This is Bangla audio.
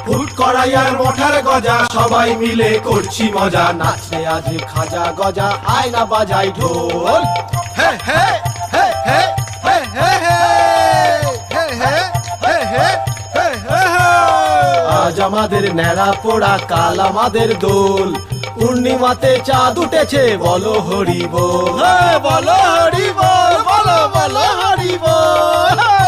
ফুট করাই আর মঠার গজা সবাই মিলে করছি মজা। নাচলে আজ খাজা গজা আয় না বাজাই ঢোল। হে হে হে হে হে হে হে হে হে হে হে হে। আজ আমাদের ন্যাড়া পোড়া কাল আমাদের দোল। পূর্ণিমাতে চাঁদ উঠেছে বলো হরি বল, বলো হরি বল, বলো বলো হরি বল।